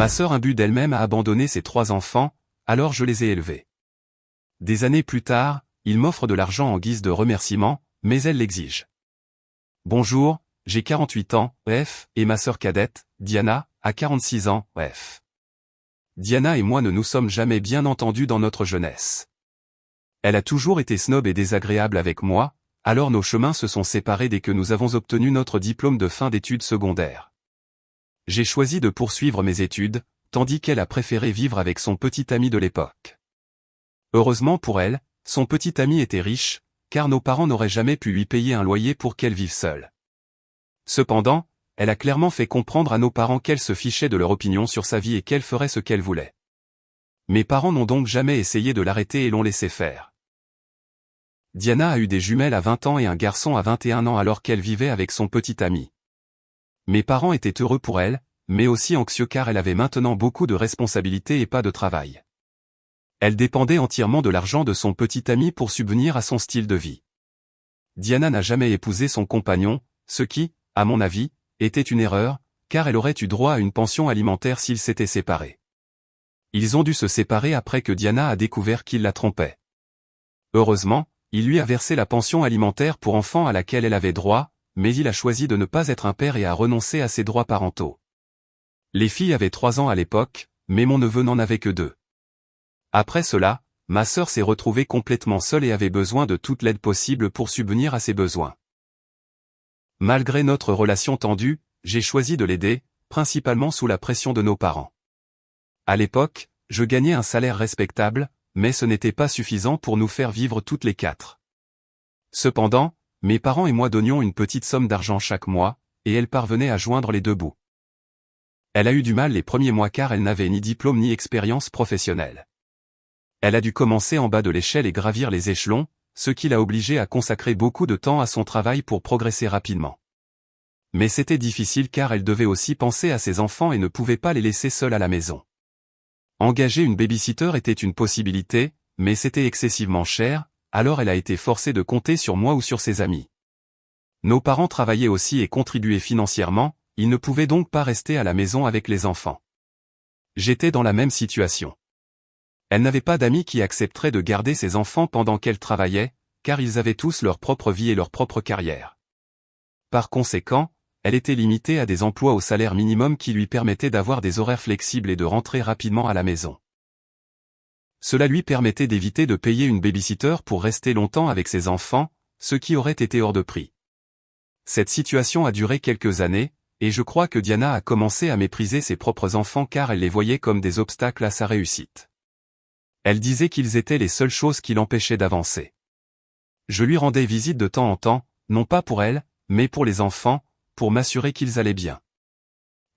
Ma sœur imbue d'elle-même a abandonné ses 3 enfants, alors je les ai élevés. Des années plus tard, il m'offre de l'argent en guise de remerciement, mais elle l'exige. Bonjour, j'ai 48 ans, et ma sœur cadette, Diana, a 46 ans, Diana et moi ne nous sommes jamais bien entendus dans notre jeunesse. Elle a toujours été snob et désagréable avec moi, alors nos chemins se sont séparés dès que nous avons obtenu notre diplôme de fin d'études secondaires. J'ai choisi de poursuivre mes études, tandis qu'elle a préféré vivre avec son petit ami de l'époque. Heureusement pour elle, son petit ami était riche, car nos parents n'auraient jamais pu lui payer un loyer pour qu'elle vive seule. Cependant, elle a clairement fait comprendre à nos parents qu'elle se fichait de leur opinion sur sa vie et qu'elle ferait ce qu'elle voulait. Mes parents n'ont donc jamais essayé de l'arrêter et l'ont laissé faire. Diana a eu des jumelles à 20 ans et un garçon à 21 ans alors qu'elle vivait avec son petit ami. Mes parents étaient heureux pour elle, mais aussi anxieux car elle avait maintenant beaucoup de responsabilités et pas de travail. Elle dépendait entièrement de l'argent de son petit ami pour subvenir à son style de vie. Diana n'a jamais épousé son compagnon, ce qui, à mon avis, était une erreur, car elle aurait eu droit à une pension alimentaire s'ils s'étaient séparés. Ils ont dû se séparer après que Diana a découvert qu'il la trompait. Heureusement, il lui a versé la pension alimentaire pour enfants à laquelle elle avait droit, mais il a choisi de ne pas être un père et a renoncé à ses droits parentaux. Les filles avaient 3 ans à l'époque, mais mon neveu n'en avait que 2. Après cela, ma sœur s'est retrouvée complètement seule et avait besoin de toute l'aide possible pour subvenir à ses besoins. Malgré notre relation tendue, j'ai choisi de l'aider, principalement sous la pression de nos parents. À l'époque, je gagnais un salaire respectable, mais ce n'était pas suffisant pour nous faire vivre toutes les 4. Cependant, mes parents et moi donnions une petite somme d'argent chaque mois, et elle parvenait à joindre les 2 bouts. Elle a eu du mal les premiers mois car elle n'avait ni diplôme ni expérience professionnelle. Elle a dû commencer en bas de l'échelle et gravir les échelons, ce qui l'a obligée à consacrer beaucoup de temps à son travail pour progresser rapidement. Mais c'était difficile car elle devait aussi penser à ses enfants et ne pouvait pas les laisser seuls à la maison. Engager une babysitter était une possibilité, mais c'était excessivement cher, alors elle a été forcée de compter sur moi ou sur ses amis. Nos parents travaillaient aussi et contribuaient financièrement, ils ne pouvaient donc pas rester à la maison avec les enfants. J'étais dans la même situation. Elle n'avait pas d'amis qui accepteraient de garder ses enfants pendant qu'elle travaillait, car ils avaient tous leur propre vie et leur propre carrière. Par conséquent, elle était limitée à des emplois au salaire minimum qui lui permettaient d'avoir des horaires flexibles et de rentrer rapidement à la maison. Cela lui permettait d'éviter de payer une babysitter pour rester longtemps avec ses enfants, ce qui aurait été hors de prix. Cette situation a duré quelques années, et je crois que Diana a commencé à mépriser ses propres enfants car elle les voyait comme des obstacles à sa réussite. Elle disait qu'ils étaient les seules choses qui l'empêchaient d'avancer. Je lui rendais visite de temps en temps, non pas pour elle, mais pour les enfants, pour m'assurer qu'ils allaient bien.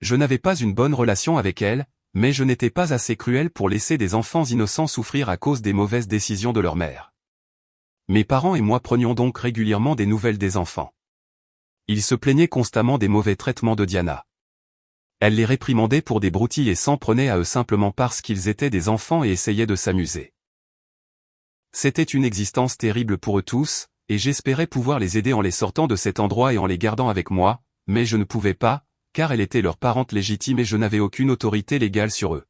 Je n'avais pas une bonne relation avec elle, mais je n'étais pas assez cruel pour laisser des enfants innocents souffrir à cause des mauvaises décisions de leur mère. Mes parents et moi prenions donc régulièrement des nouvelles des enfants. Ils se plaignaient constamment des mauvais traitements de Diana. Elle les réprimandait pour des broutilles et s'en prenait à eux simplement parce qu'ils étaient des enfants et essayaient de s'amuser. C'était une existence terrible pour eux tous, et j'espérais pouvoir les aider en les sortant de cet endroit et en les gardant avec moi, mais je ne pouvais pas, car elle était leur parente légitime et je n'avais aucune autorité légale sur eux.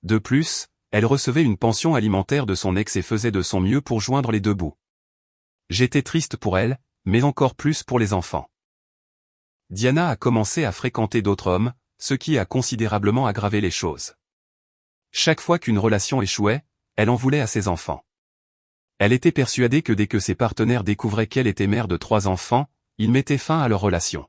De plus, elle recevait une pension alimentaire de son ex et faisait de son mieux pour joindre les 2 bouts. J'étais triste pour elle, mais encore plus pour les enfants. Diana a commencé à fréquenter d'autres hommes, ce qui a considérablement aggravé les choses. Chaque fois qu'une relation échouait, elle en voulait à ses enfants. Elle était persuadée que dès que ses partenaires découvraient qu'elle était mère de 3 enfants, ils mettaient fin à leur relation.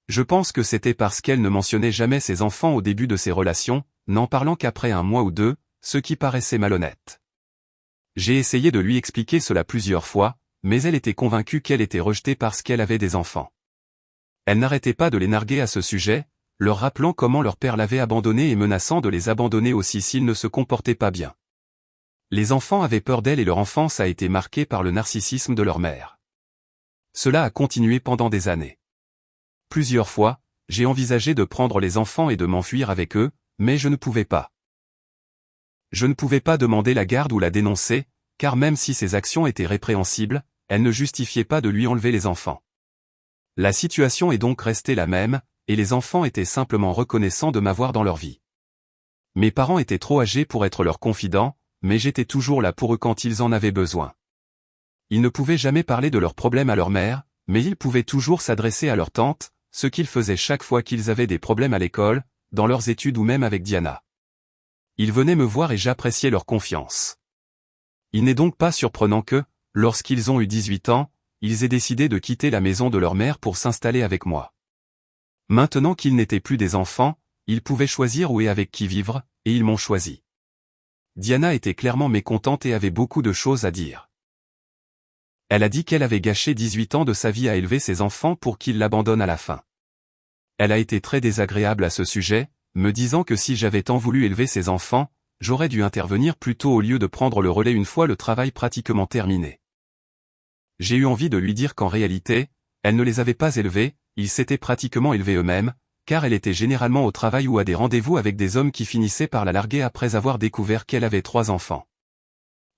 Je pense que c'était parce qu'elle ne mentionnait jamais ses enfants au début de ses relations, n'en parlant qu'après 1 mois ou 2, ce qui paraissait malhonnête. J'ai essayé de lui expliquer cela plusieurs fois, mais elle était convaincue qu'elle était rejetée parce qu'elle avait des enfants. Elle n'arrêtait pas de les narguer à ce sujet, leur rappelant comment leur père l'avait abandonnée et menaçant de les abandonner aussi s'ils ne se comportaient pas bien. Les enfants avaient peur d'elle et leur enfance a été marquée par le narcissisme de leur mère. Cela a continué pendant des années. Plusieurs fois, j'ai envisagé de prendre les enfants et de m'enfuir avec eux, mais je ne pouvais pas. Je ne pouvais pas demander la garde ou la dénoncer, car même si ses actions étaient répréhensibles, elles ne justifiaient pas de lui enlever les enfants. La situation est donc restée la même, et les enfants étaient simplement reconnaissants de m'avoir dans leur vie. Mes parents étaient trop âgés pour être leurs confidents, mais j'étais toujours là pour eux quand ils en avaient besoin. Ils ne pouvaient jamais parler de leurs problèmes à leur mère, mais ils pouvaient toujours s'adresser à leur tante, ce qu'ils faisaient chaque fois qu'ils avaient des problèmes à l'école, dans leurs études ou même avec Diana. Ils venaient me voir et j'appréciais leur confiance. Il n'est donc pas surprenant que, lorsqu'ils ont eu 18 ans, ils aient décidé de quitter la maison de leur mère pour s'installer avec moi. Maintenant qu'ils n'étaient plus des enfants, ils pouvaient choisir où et avec qui vivre, et ils m'ont choisi. Diana était clairement mécontente et avait beaucoup de choses à dire. Elle a dit qu'elle avait gâché 18 ans de sa vie à élever ses enfants pour qu'ils l'abandonnent à la fin. Elle a été très désagréable à ce sujet, me disant que si j'avais tant voulu élever ses enfants, j'aurais dû intervenir plus tôt au lieu de prendre le relais une fois le travail pratiquement terminé. J'ai eu envie de lui dire qu'en réalité, elle ne les avait pas élevés, ils s'étaient pratiquement élevés eux-mêmes, car elle était généralement au travail ou à des rendez-vous avec des hommes qui finissaient par la larguer après avoir découvert qu'elle avait 3 enfants.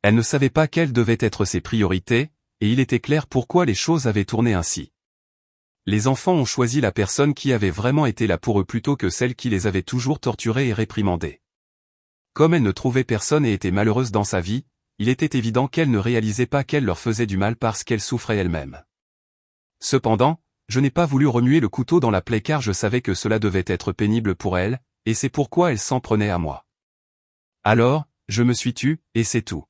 Elle ne savait pas quelles devaient être ses priorités, et il était clair pourquoi les choses avaient tourné ainsi. Les enfants ont choisi la personne qui avait vraiment été là pour eux plutôt que celle qui les avait toujours torturés et réprimandés. Comme elle ne trouvait personne et était malheureuse dans sa vie, il était évident qu'elle ne réalisait pas qu'elle leur faisait du mal parce qu'elle souffrait elle-même. Cependant, je n'ai pas voulu remuer le couteau dans la plaie car je savais que cela devait être pénible pour elle, et c'est pourquoi elle s'en prenait à moi. Alors, je me suis tu, et c'est tout.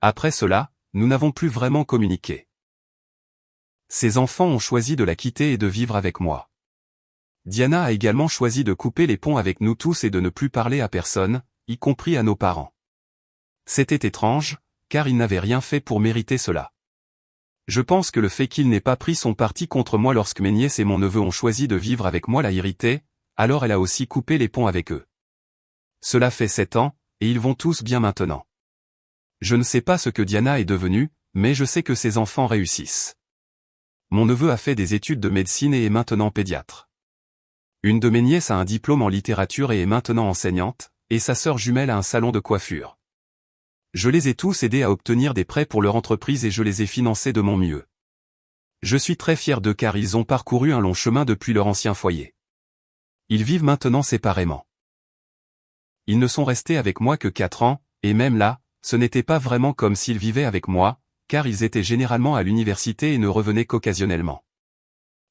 Après cela, nous n'avons plus vraiment communiqué. Ses enfants ont choisi de la quitter et de vivre avec moi. Diana a également choisi de couper les ponts avec nous tous et de ne plus parler à personne, y compris à nos parents. C'était étrange, car il n'avait rien fait pour mériter cela. Je pense que le fait qu'il n'ait pas pris son parti contre moi lorsque mes nièces et mon neveu ont choisi de vivre avec moi l'a irrité, alors elle a aussi coupé les ponts avec eux. Cela fait 7 ans, et ils vont tous bien maintenant. Je ne sais pas ce que Diana est devenue, mais je sais que ses enfants réussissent. Mon neveu a fait des études de médecine et est maintenant pédiatre. Une de mes nièces a un diplôme en littérature et est maintenant enseignante, et sa sœur jumelle a un salon de coiffure. Je les ai tous aidés à obtenir des prêts pour leur entreprise et je les ai financés de mon mieux. Je suis très fier d'eux car ils ont parcouru un long chemin depuis leur ancien foyer. Ils vivent maintenant séparément. Ils ne sont restés avec moi que 4 ans, et même là, ce n'était pas vraiment comme s'ils vivaient avec moi, car ils étaient généralement à l'université et ne revenaient qu'occasionnellement.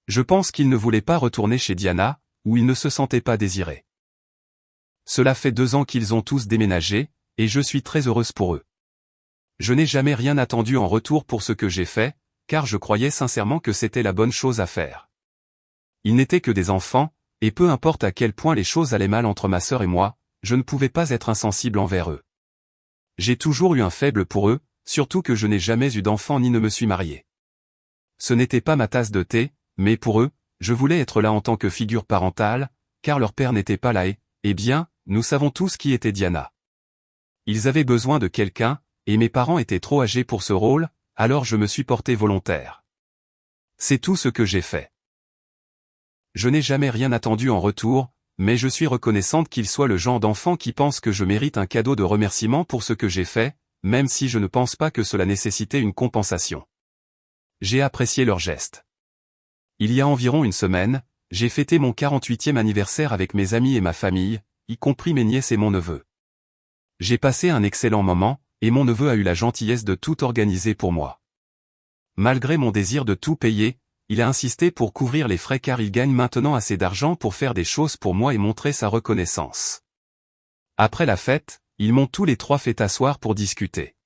Je pense qu'ils ne voulaient pas retourner chez Diana, où ils ne se sentaient pas désirés. Cela fait 2 ans qu'ils ont tous déménagé, et je suis très heureuse pour eux. Je n'ai jamais rien attendu en retour pour ce que j'ai fait, car je croyais sincèrement que c'était la bonne chose à faire. Ils n'étaient que des enfants, et peu importe à quel point les choses allaient mal entre ma sœur et moi, je ne pouvais pas être insensible envers eux. J'ai toujours eu un faible pour eux, surtout que je n'ai jamais eu d'enfant ni ne me suis marié. Ce n'était pas ma tasse de thé, mais pour eux, je voulais être là en tant que figure parentale, car leur père n'était pas là et, eh bien, nous savons tous qui était Diana. Ils avaient besoin de quelqu'un, et mes parents étaient trop âgés pour ce rôle, alors je me suis porté volontaire. C'est tout ce que j'ai fait. Je n'ai jamais rien attendu en retour, mais je suis reconnaissante qu'ils soient le genre d'enfant qui pense que je mérite un cadeau de remerciement pour ce que j'ai fait, même si je ne pense pas que cela nécessitait une compensation. J'ai apprécié leur geste. Il y a environ une semaine, j'ai fêté mon 48e anniversaire avec mes amis et ma famille, y compris mes nièces et mon neveu. J'ai passé un excellent moment, et mon neveu a eu la gentillesse de tout organiser pour moi. Malgré mon désir de tout payer, il a insisté pour couvrir les frais car il gagne maintenant assez d'argent pour faire des choses pour moi et montrer sa reconnaissance. Après la fête, ils m'ont tous les 3 fait asseoir pour discuter.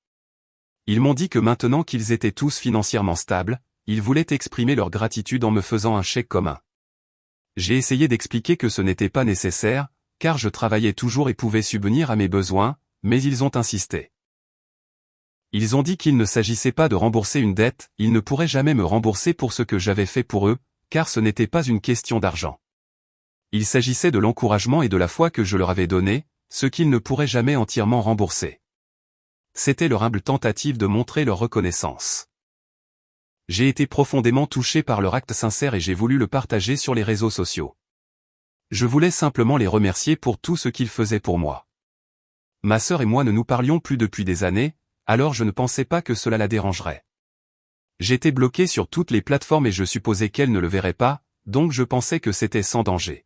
Ils m'ont dit que maintenant qu'ils étaient tous financièrement stables, ils voulaient exprimer leur gratitude en me faisant un chèque commun. J'ai essayé d'expliquer que ce n'était pas nécessaire, car je travaillais toujours et pouvais subvenir à mes besoins, mais ils ont insisté. Ils ont dit qu'il ne s'agissait pas de rembourser une dette, ils ne pourraient jamais me rembourser pour ce que j'avais fait pour eux, car ce n'était pas une question d'argent. Il s'agissait de l'encouragement et de la foi que je leur avais donné, ce qu'ils ne pourraient jamais entièrement rembourser. C'était leur humble tentative de montrer leur reconnaissance. J'ai été profondément touché par leur acte sincère et j'ai voulu le partager sur les réseaux sociaux. Je voulais simplement les remercier pour tout ce qu'ils faisaient pour moi. Ma sœur et moi ne nous parlions plus depuis des années, alors je ne pensais pas que cela la dérangerait. J'étais bloqué sur toutes les plateformes et je supposais qu'elle ne le verrait pas, donc je pensais que c'était sans danger.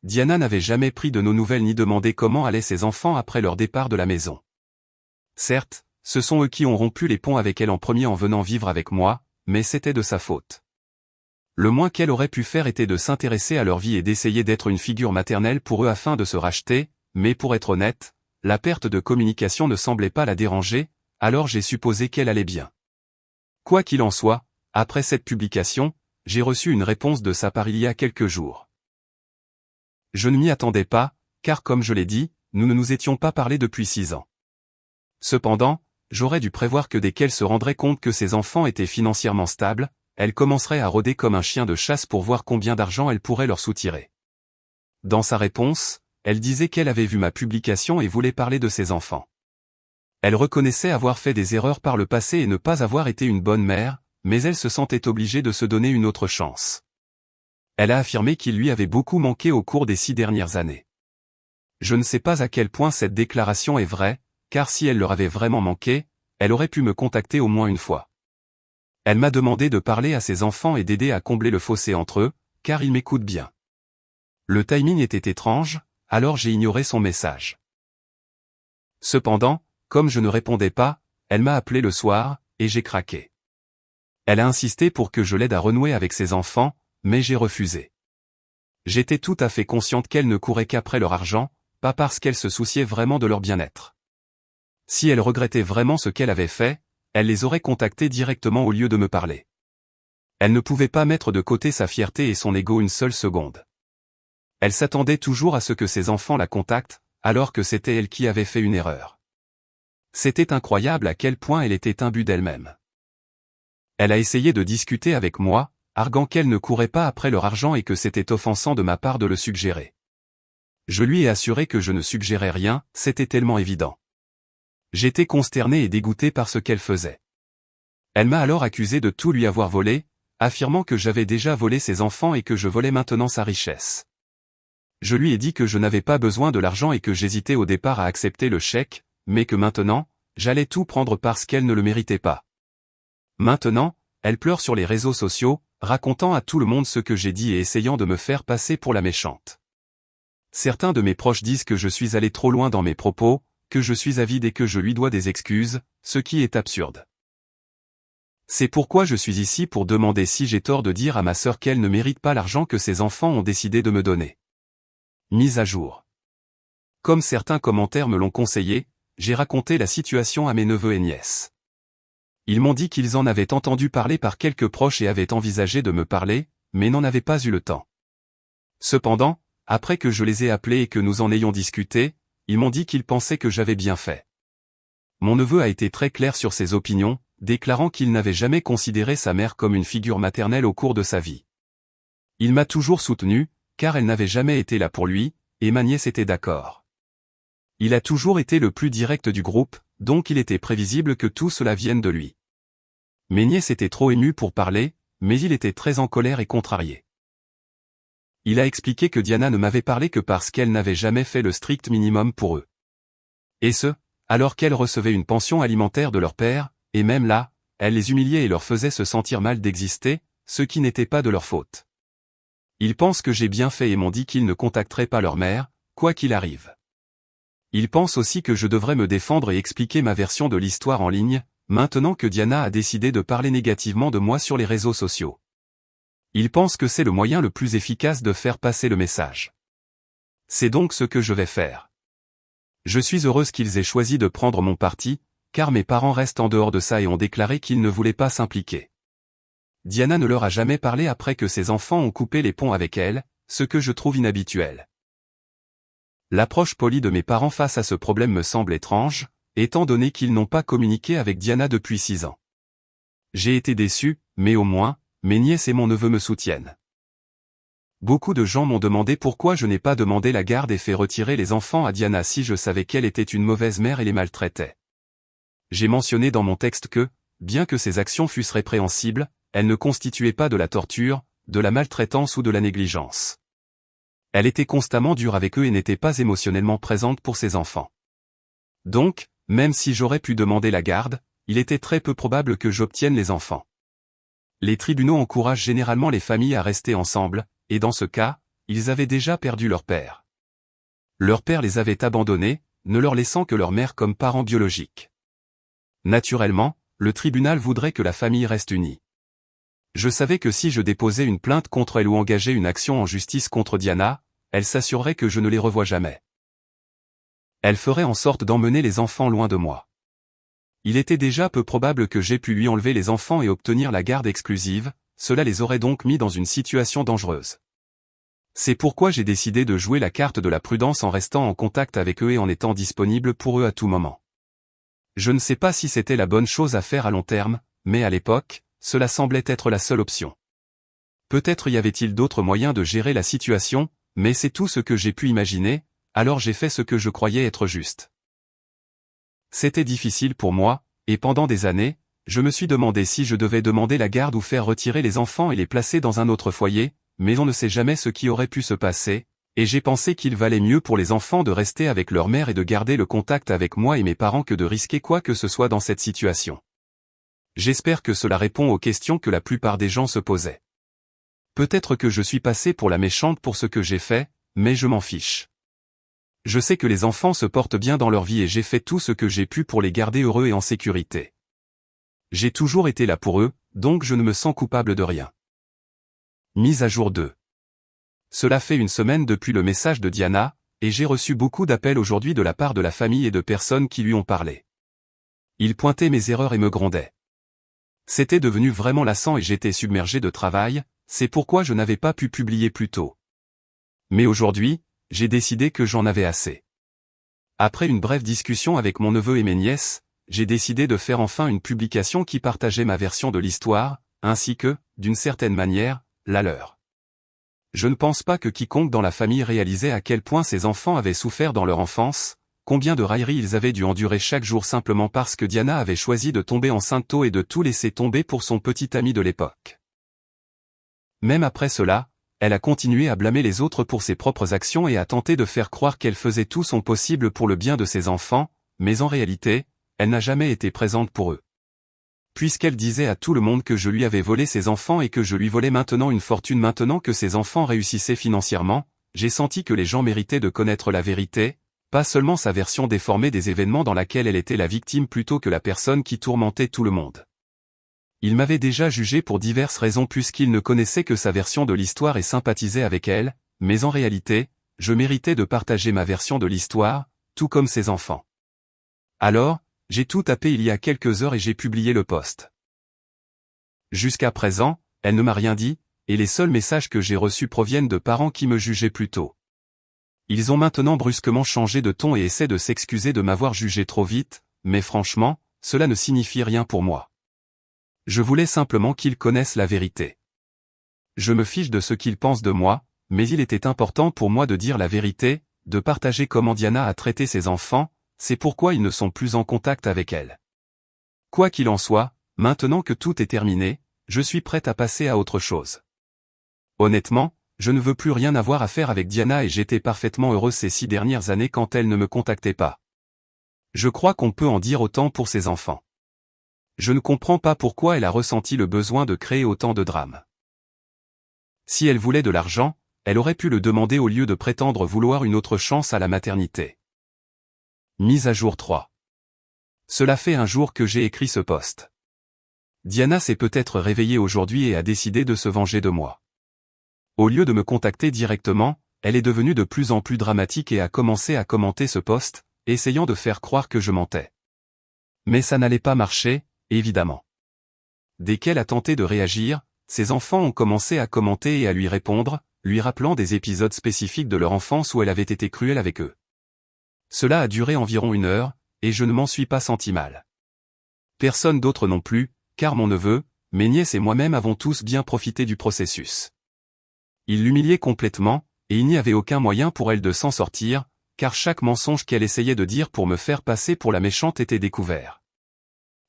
Diana n'avait jamais pris de nos nouvelles ni demandé comment allaient ses enfants après leur départ de la maison. Certes, ce sont eux qui ont rompu les ponts avec elle en premier en venant vivre avec moi, mais c'était de sa faute. Le moins qu'elle aurait pu faire était de s'intéresser à leur vie et d'essayer d'être une figure maternelle pour eux afin de se racheter, mais pour être honnête, la perte de communication ne semblait pas la déranger, alors j'ai supposé qu'elle allait bien. Quoi qu'il en soit, après cette publication, j'ai reçu une réponse de sa part il y a quelques jours. Je ne m'y attendais pas, car comme je l'ai dit, nous ne nous étions pas parlé depuis 6 ans. Cependant, j'aurais dû prévoir que dès qu'elle se rendrait compte que ses enfants étaient financièrement stables, elle commencerait à rôder comme un chien de chasse pour voir combien d'argent elle pourrait leur soutirer. Dans sa réponse, elle disait qu'elle avait vu ma publication et voulait parler de ses enfants. Elle reconnaissait avoir fait des erreurs par le passé et ne pas avoir été une bonne mère, mais elle se sentait obligée de se donner une autre chance. Elle a affirmé qu'il lui avait beaucoup manqué au cours des 6 dernières années. Je ne sais pas à quel point cette déclaration est vraie, car si elle leur avait vraiment manqué, elle aurait pu me contacter au moins une fois. Elle m'a demandé de parler à ses enfants et d'aider à combler le fossé entre eux, car ils m'écoutent bien. Le timing était étrange, alors j'ai ignoré son message. Cependant, comme je ne répondais pas, elle m'a appelé le soir, et j'ai craqué. Elle a insisté pour que je l'aide à renouer avec ses enfants, mais j'ai refusé. J'étais tout à fait consciente qu'elle ne courait qu'après leur argent, pas parce qu'elle se souciait vraiment de leur bien-être. Si elle regrettait vraiment ce qu'elle avait fait, elle les aurait contactés directement au lieu de me parler. Elle ne pouvait pas mettre de côté sa fierté et son ego une seule seconde. Elle s'attendait toujours à ce que ses enfants la contactent, alors que c'était elle qui avait fait une erreur. C'était incroyable à quel point elle était imbue d'elle-même. Elle a essayé de discuter avec moi, arguant qu'elle ne courait pas après leur argent et que c'était offensant de ma part de le suggérer. Je lui ai assuré que je ne suggérais rien, c'était tellement évident. J'étais consterné et dégoûté par ce qu'elle faisait. Elle m'a alors accusé de tout lui avoir volé, affirmant que j'avais déjà volé ses enfants et que je volais maintenant sa richesse. Je lui ai dit que je n'avais pas besoin de l'argent et que j'hésitais au départ à accepter le chèque, mais que maintenant, j'allais tout prendre parce qu'elle ne le méritait pas. Maintenant, elle pleure sur les réseaux sociaux, racontant à tout le monde ce que j'ai dit et essayant de me faire passer pour la méchante. Certains de mes proches disent que je suis allé trop loin dans mes propos, que je suis avide et que je lui dois des excuses, ce qui est absurde. C'est pourquoi je suis ici pour demander si j'ai tort de dire à ma sœur qu'elle ne mérite pas l'argent que ses enfants ont décidé de me donner. Mise à jour. Comme certains commentaires me l'ont conseillé, j'ai raconté la situation à mes neveux et nièces. Ils m'ont dit qu'ils en avaient entendu parler par quelques proches et avaient envisagé de me parler, mais n'en avaient pas eu le temps. Cependant, après que je les ai appelés et que nous en ayons discuté, ils m'ont dit qu'ils pensaient que j'avais bien fait. Mon neveu a été très clair sur ses opinions, déclarant qu'il n'avait jamais considéré sa mère comme une figure maternelle au cours de sa vie. Il m'a toujours soutenu, car elle n'avait jamais été là pour lui, et ma nièce était d'accord. Il a toujours été le plus direct du groupe, donc il était prévisible que tout cela vienne de lui. Mes nièces étaient trop émues pour parler, mais il était très en colère et contrarié. Il a expliqué que Diana ne m'avait parlé que parce qu'elle n'avait jamais fait le strict minimum pour eux. Et ce, alors qu'elle recevait une pension alimentaire de leur père, et même là, elle les humiliait et leur faisait se sentir mal d'exister, ce qui n'était pas de leur faute. Ils pensent que j'ai bien fait et m'ont dit qu'ils ne contacteraient pas leur mère, quoi qu'il arrive. Ils pensent aussi que je devrais me défendre et expliquer ma version de l'histoire en ligne, maintenant que Diana a décidé de parler négativement de moi sur les réseaux sociaux. Ils pensent que c'est le moyen le plus efficace de faire passer le message. C'est donc ce que je vais faire. Je suis heureuse qu'ils aient choisi de prendre mon parti, car mes parents restent en dehors de ça et ont déclaré qu'ils ne voulaient pas s'impliquer. Diana ne leur a jamais parlé après que ses enfants ont coupé les ponts avec elle, ce que je trouve inhabituel. L'approche polie de mes parents face à ce problème me semble étrange, étant donné qu'ils n'ont pas communiqué avec Diana depuis 6 ans. J'ai été déçu, mais au moins, mes nièces et mon neveu me soutiennent. Beaucoup de gens m'ont demandé pourquoi je n'ai pas demandé la garde et fait retirer les enfants à Diana si je savais qu'elle était une mauvaise mère et les maltraitait. J'ai mentionné dans mon texte que, bien que ces actions fussent répréhensibles, elles ne constituaient pas de la torture, de la maltraitance ou de la négligence. Elle était constamment dure avec eux et n'était pas émotionnellement présente pour ses enfants. Donc, même si j'aurais pu demander la garde, il était très peu probable que j'obtienne les enfants. Les tribunaux encouragent généralement les familles à rester ensemble, et dans ce cas, ils avaient déjà perdu leur père. Leur père les avait abandonnés, ne leur laissant que leur mère comme parents biologiques. Naturellement, le tribunal voudrait que la famille reste unie. Je savais que si je déposais une plainte contre elle ou engageais une action en justice contre Diana, elle s'assurerait que je ne les revois jamais. Elle ferait en sorte d'emmener les enfants loin de moi. Il était déjà peu probable que j'aie pu lui enlever les enfants et obtenir la garde exclusive, cela les aurait donc mis dans une situation dangereuse. C'est pourquoi j'ai décidé de jouer la carte de la prudence en restant en contact avec eux et en étant disponible pour eux à tout moment. Je ne sais pas si c'était la bonne chose à faire à long terme, mais à l'époque, cela semblait être la seule option. Peut-être y avait-il d'autres moyens de gérer la situation, mais c'est tout ce que j'ai pu imaginer, alors j'ai fait ce que je croyais être juste. C'était difficile pour moi, et pendant des années, je me suis demandé si je devais demander la garde ou faire retirer les enfants et les placer dans un autre foyer, mais on ne sait jamais ce qui aurait pu se passer, et j'ai pensé qu'il valait mieux pour les enfants de rester avec leur mère et de garder le contact avec moi et mes parents que de risquer quoi que ce soit dans cette situation. J'espère que cela répond aux questions que la plupart des gens se posaient. Peut-être que je suis passé pour la méchante pour ce que j'ai fait, mais je m'en fiche. Je sais que les enfants se portent bien dans leur vie et j'ai fait tout ce que j'ai pu pour les garder heureux et en sécurité. J'ai toujours été là pour eux, donc je ne me sens coupable de rien. Mise à jour 2. Cela fait une semaine depuis le message de Diana, et j'ai reçu beaucoup d'appels aujourd'hui de la part de la famille et de personnes qui lui ont parlé. Ils pointaient mes erreurs et me grondaient. C'était devenu vraiment lassant et j'étais submergé de travail, c'est pourquoi je n'avais pas pu publier plus tôt. Mais aujourd'hui, j'ai décidé que j'en avais assez. Après une brève discussion avec mon neveu et mes nièces, j'ai décidé de faire enfin une publication qui partageait ma version de l'histoire, ainsi que, d'une certaine manière, la leur. Je ne pense pas que quiconque dans la famille réalisait à quel point ces enfants avaient souffert dans leur enfance, combien de railleries ils avaient dû endurer chaque jour simplement parce que Diana avait choisi de tomber enceinte tôt et de tout laisser tomber pour son petit ami de l'époque. Même après cela, elle a continué à blâmer les autres pour ses propres actions et à tenter de faire croire qu'elle faisait tout son possible pour le bien de ses enfants, mais en réalité, elle n'a jamais été présente pour eux. Puisqu'elle disait à tout le monde que je lui avais volé ses enfants et que je lui volais maintenant une fortune maintenant que ses enfants réussissaient financièrement, j'ai senti que les gens méritaient de connaître la vérité, pas seulement sa version déformée des événements dans laquelle elle était la victime plutôt que la personne qui tourmentait tout le monde. Il m'avait déjà jugé pour diverses raisons puisqu'il ne connaissait que sa version de l'histoire et sympathisait avec elle, mais en réalité, je méritais de partager ma version de l'histoire, tout comme ses enfants. Alors, j'ai tout tapé il y a quelques heures et j'ai publié le post. Jusqu'à présent, elle ne m'a rien dit, et les seuls messages que j'ai reçus proviennent de parents qui me jugeaient plus tôt. Ils ont maintenant brusquement changé de ton et essaient de s'excuser de m'avoir jugé trop vite, mais franchement, cela ne signifie rien pour moi. Je voulais simplement qu'ils connaissent la vérité. Je me fiche de ce qu'ils pensent de moi, mais il était important pour moi de dire la vérité, de partager comment Diana a traité ses enfants, c'est pourquoi ils ne sont plus en contact avec elle. Quoi qu'il en soit, maintenant que tout est terminé, je suis prête à passer à autre chose. Honnêtement, je ne veux plus rien avoir à faire avec Diana et j'étais parfaitement heureuse ces 6 dernières années quand elle ne me contactait pas. Je crois qu'on peut en dire autant pour ses enfants. Je ne comprends pas pourquoi elle a ressenti le besoin de créer autant de drames. Si elle voulait de l'argent, elle aurait pu le demander au lieu de prétendre vouloir une autre chance à la maternité. Mise à jour 3. Cela fait un jour que j'ai écrit ce post. Diana s'est peut-être réveillée aujourd'hui et a décidé de se venger de moi. Au lieu de me contacter directement, elle est devenue de plus en plus dramatique et a commencé à commenter ce post, essayant de faire croire que je mentais. Mais ça n'allait pas marcher, évidemment. Dès qu'elle a tenté de réagir, ses enfants ont commencé à commenter et à lui répondre, lui rappelant des épisodes spécifiques de leur enfance où elle avait été cruelle avec eux. Cela a duré environ 1 heure, et je ne m'en suis pas senti mal. Personne d'autre non plus, car mon neveu, mes nièces et moi-même avons tous bien profité du processus. Il l'humiliait complètement, et il n'y avait aucun moyen pour elle de s'en sortir, car chaque mensonge qu'elle essayait de dire pour me faire passer pour la méchante était découvert.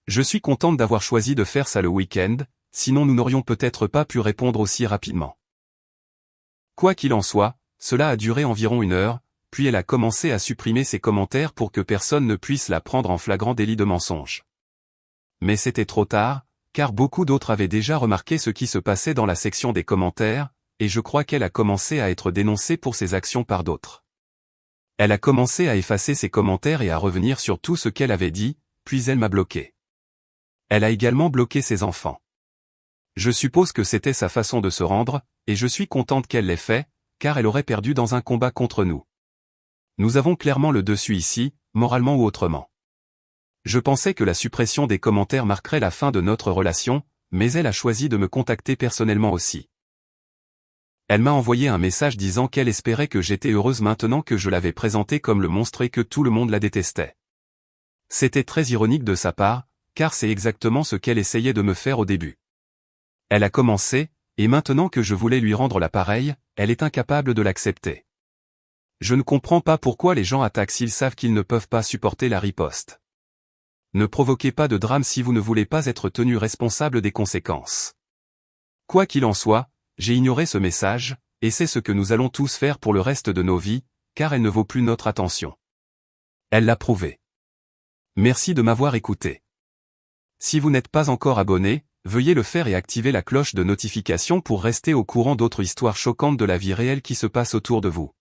Je suis contente d'avoir choisi de faire ça le week-end, sinon nous n'aurions peut-être pas pu répondre aussi rapidement. Quoi qu'il en soit, cela a duré environ 1 heure, puis elle a commencé à supprimer ses commentaires pour que personne ne puisse la prendre en flagrant délit de mensonge. Mais c'était trop tard, car beaucoup d'autres avaient déjà remarqué ce qui se passait dans la section des commentaires, et je crois qu'elle a commencé à être dénoncée pour ses actions par d'autres. Elle a commencé à effacer ses commentaires et à revenir sur tout ce qu'elle avait dit, puis elle m'a bloqué. Elle a également bloqué ses enfants. Je suppose que c'était sa façon de se rendre, et je suis contente qu'elle l'ait fait, car elle aurait perdu dans un combat contre nous. Nous avons clairement le dessus ici, moralement ou autrement. Je pensais que la suppression des commentaires marquerait la fin de notre relation, mais elle a choisi de me contacter personnellement aussi. Elle m'a envoyé un message disant qu'elle espérait que j'étais heureuse maintenant que je l'avais présentée comme le monstre et que tout le monde la détestait. C'était très ironique de sa part, car c'est exactement ce qu'elle essayait de me faire au début. Elle a commencé, et maintenant que je voulais lui rendre l'appareil, elle est incapable de l'accepter. Je ne comprends pas pourquoi les gens attaquent s'ils savent qu'ils ne peuvent pas supporter la riposte. Ne provoquez pas de drame si vous ne voulez pas être tenu responsable des conséquences. Quoi qu'il en soit, j'ai ignoré ce message, et c'est ce que nous allons tous faire pour le reste de nos vies, car elle ne vaut plus notre attention. Elle l'a prouvé. Merci de m'avoir écouté. Si vous n'êtes pas encore abonné, veuillez le faire et activer la cloche de notification pour rester au courant d'autres histoires choquantes de la vie réelle qui se passent autour de vous.